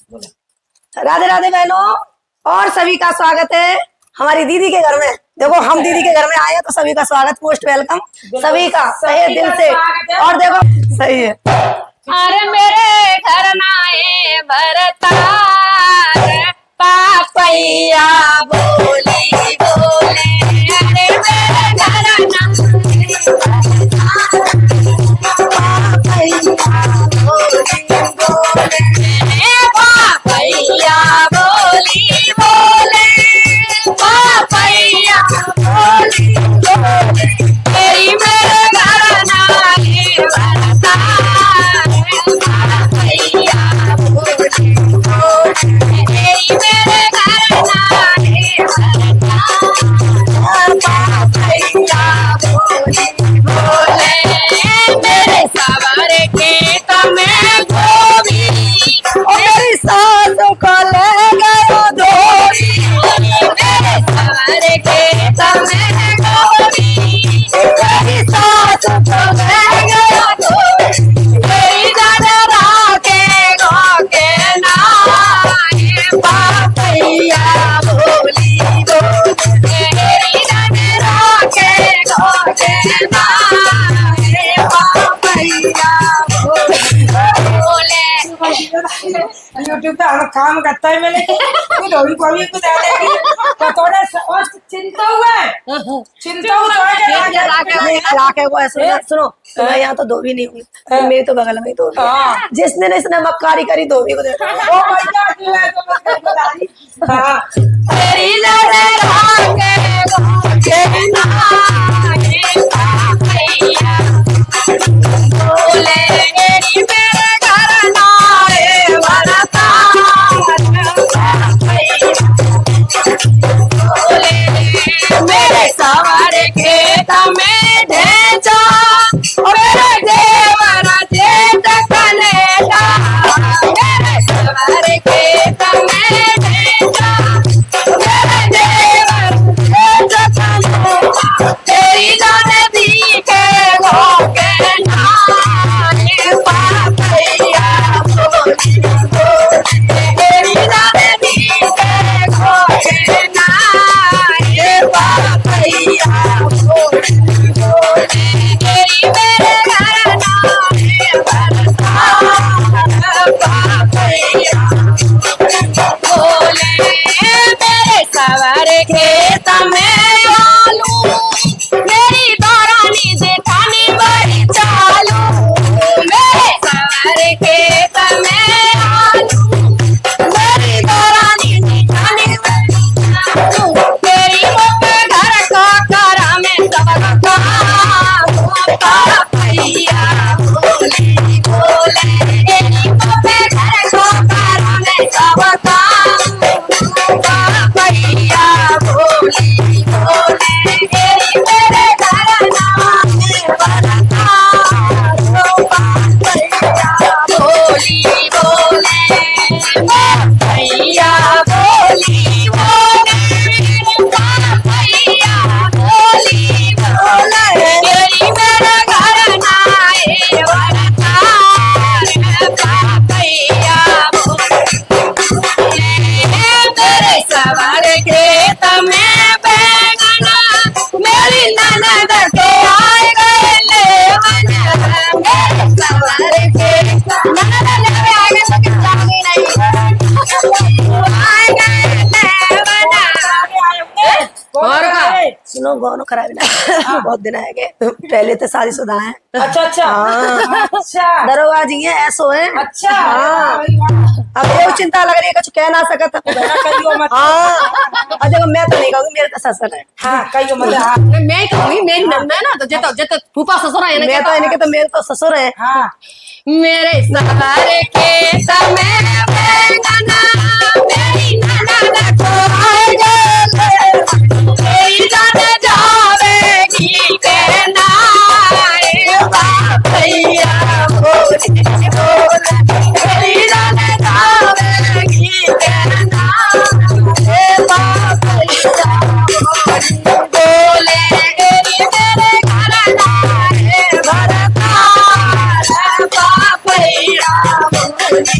राधे राधे बहनों, और सभी का स्वागत है हमारी दीदी के घर में। देखो हम दीदी के घर में आए हैं तो सभी का स्वागत, मोस्ट वेलकम सभी का तहे दिल से। और देखो सही है। अरे मेरे घर नाए भरतार पापैया बोली बोले, अरे मेरे घर पापैया बोली बोले, पापैया बोली बोले, तेरी मेरे घर नाए भरतार पापैया बोली बोले, तेरी मेरे घर नाए भरतार पापैया बोली बोले, मेरे सवार खेत में गोभी मेरी सास को ले गयो धोबी, मेरे सवार खेत में गोभी, मेरी सास को ले गयो धोबी, तेरी दादा के गो के नाए पापैया बोली बोले, तेरी दादा के गो के नाए पापैया बोले। यूट्यूब पे हम काम करता है मैंने तू धोबी कोबी को दे देगी तो थोड़ा और चिंता हुआ है राके वो ऐसे सुनो, मैं यहाँ तो धोबी नहीं हुई, मेरी तो बगल में ही धोबी है। जिसने इसने मक्कारी करी धोबी को देखा। ओ भाई क्या है तो मैं बता रही। हां तेरी लड़े के गो के नाए पापैया बोले, तेरी मेरे घर नाए भरतार पापैया बोले, मेरे सवार खेत में ढेंचा, मेरे देवर जेठ कनेटा, मेरे सवार खेत में ढेंचा, मेरे देवर जेठ कनेटा, तेरी जान दी के गो के नाए पापैया बोली बोले, तेरी जान दी के गो के नाए पापैया बोली बोले, तेरी मेरे घर नाए भरतार पापैया बोले, मेरे सवार खेत में आलू, मेरी दौरानी जेठानी बड़ी चालू, मेरे सवार खेत में आलू, मेरी दौरानी जेठानी बड़ी चालू, तेरी मुझे घर का करा में सबका काम पापैया बोली बोले, तेरी मुझे घर का करा में सबका काम पापैया बोली बोले, तेरी मेरे घर नाए भरतार पापैया बोली बोले, पापैया बोली बोले, पापैया बोली बोले, तेरी मेरे घर नाए भरतार पापैया बोले, मेरे सवार खेत में बैगना, मेरी ननद के आए गए लेवन, मेरे सवार खेत ननद लेवे आ गए तो किस जानी नहीं, आए गए लेवन। और सुनो गौनो खराबी ना बहुत दिन आए गए, पहले तो शादीशुदा है। अच्छा अच्छा हाँ। अच्छा दरोगा जी है ऐसो है। अच्छा हाँ। अब वो चिंता लग रही है, कुछ कह ना सकत। कहियो मत। हाँ। और देखो मैं तो नहीं कहूँगी, मेरे तो ससुर है। हां कहियो मत। हां मैं ही कहूंगी, मेरी नंद है ना, तो जेतो जेतो फूफा ससुर है मैं तो इनके तो मेरे तो ससुर है। हां मेरे सवार खेत में बैगना, मेरी ननद को आए गए, तेरी जान जावेगी के नाए पापैया बोली बोले, तेरी जान जावेगी के नाए पापैया बोली बोले, तेरी मेरे घर नाए भरतार पापैया बोली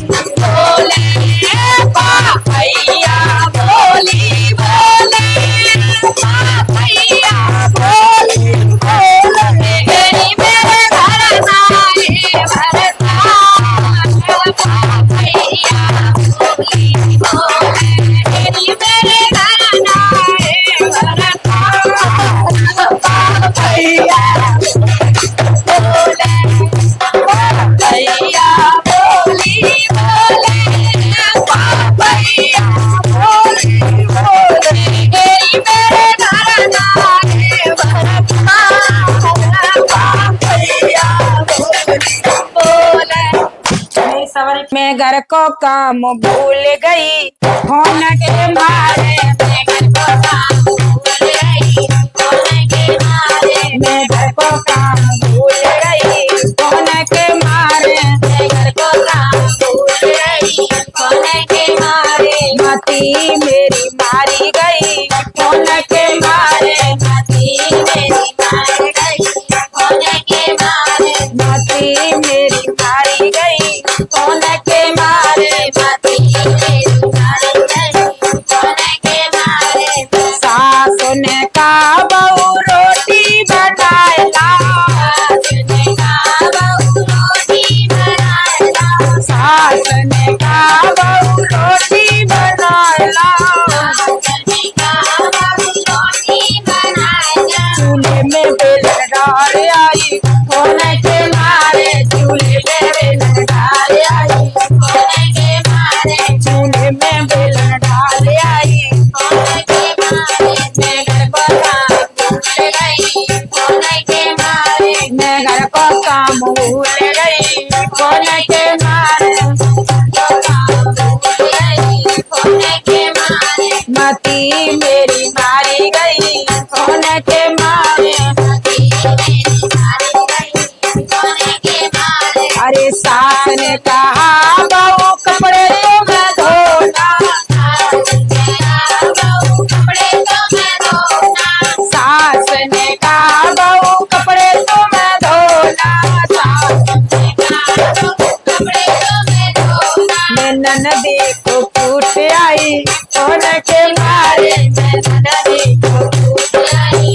मैं घर को काम भूल गई फोन के मारे, मैं घर को काम भूल गई फोन के मारे, मैं घर को काम भूल गई फोन के मारे, मैं घर को काम भूल गई फोन के मारे, मती मेरी मारी गई फोन के मारे, मती मेरी मार गई फोन के मारे, मती मेरी मारी गई फोन के मारे, मती मेरी मार गई फोन के मारे, सास ने कहा बहू रोटी बनाएगा, सास ने कहा बहू रोटी बनाएगा, सास ने कहा बहू रोटी बनाएगा, सास ने कहा बहू रोटी बनाएगा, चूल्हे में बेलन डाल आई फोन के मारे, चूल्हे में बेलन डाल आई, फोन के मारे, चूल्हे में बेलन डाल आई, फोन के मारे, मैं घर को काम भूल गई फोन के मारे, मैं घर को काम भूल गई फोन के मारे, फोन के मारे, मती मेरी मारी गई फोन के मारे, अरे सास ने कहा बहू कपड़े तो मैं धोना, सास ने कहा बहू कपड़े तो मैं धोना, मैं ननदी को पूछ आई फोन के मारे, मैं ननदी को पूछ आई,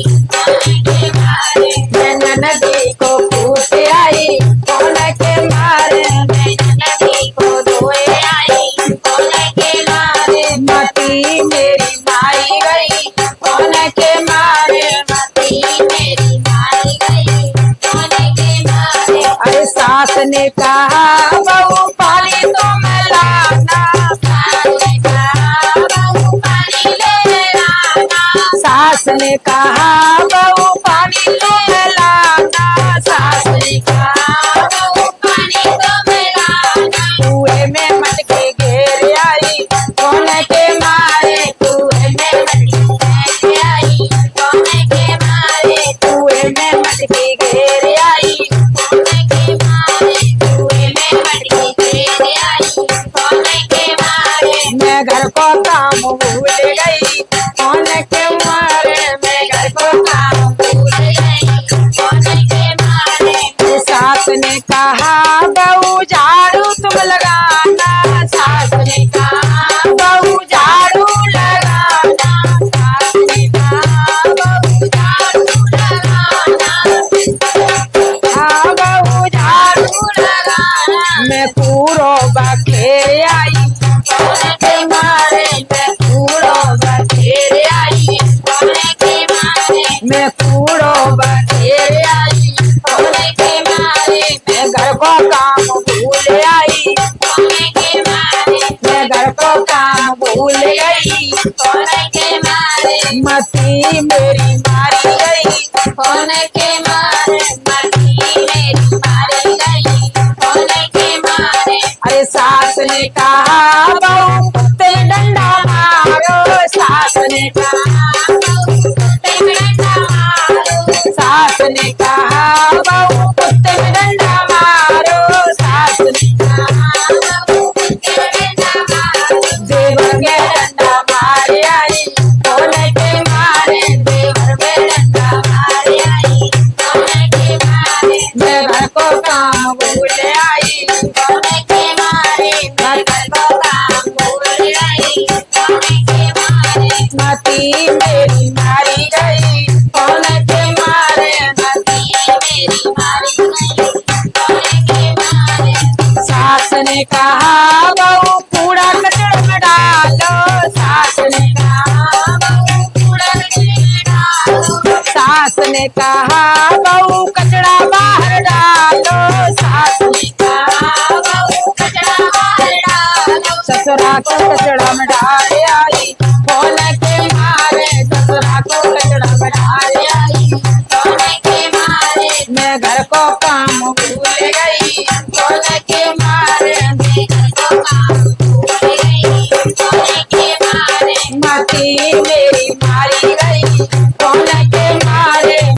मैं ननदी को पूछ आई फोन के मारे, मती मेरी मारी गई फोन के मारे, अरे सास ने कहा बहू पानी तो मैं लाना, सास ने कहा बहू पानी तो मैं लाना, सास ने कहा कुएं में मटके घेर आई फोन के मारे, कुएं में मटके आई, कुएं में मटके घेर आई, मैं घर को काम भूल गई फोन के मारे, मैं घर को काम भूल गई, सास ने कहा बहू झाड़ू तुम लगाना, सास ने कहा बहू झाड़ू लगाना, सास ने कहा बहू झाड़ू लगाना, हाँ बहू झाड़ू लगाना, मैं पूरो बखेर आई फोन के मारे, मैं पूरो बखेर आई, मैं पूरो बखेर आई फोन के मारे, मैं घर को काम भूल आई, मैं घर को काम भूल गई, मती मेरी मारी गई फोन के मारे, मती मेरी मारी गई फोन के मारे, अरे सास ने कहा बहू कुत्ते डंडा मारो, सास ने कहा सास ने कहा बहू कुत्ते डंडा मारो, सास ने देवर के डंडा मारे आई फोन के मारे, देवर में डंडा मारे आई, मैं घर को काम भूल आई फोन के मारे, मैं घर को काम भूल आई, मती मेरी मारी गई फोन के मारे, सास ने कहा बहू कूड़ा कचड़ा में डालो, सास ने कहा बहू कूड़ा सास ने कहा बहू कचड़ा बाहर डालो, सास ने कहा बहू कचड़ा बाहर डालो, ससुरा को कचड़ा में डाल आई फोन के मारे, ससुरा को कचड़ा में डाल आई फोन के मारे, मैं घर को काम भूल गई फोन के मारे। आई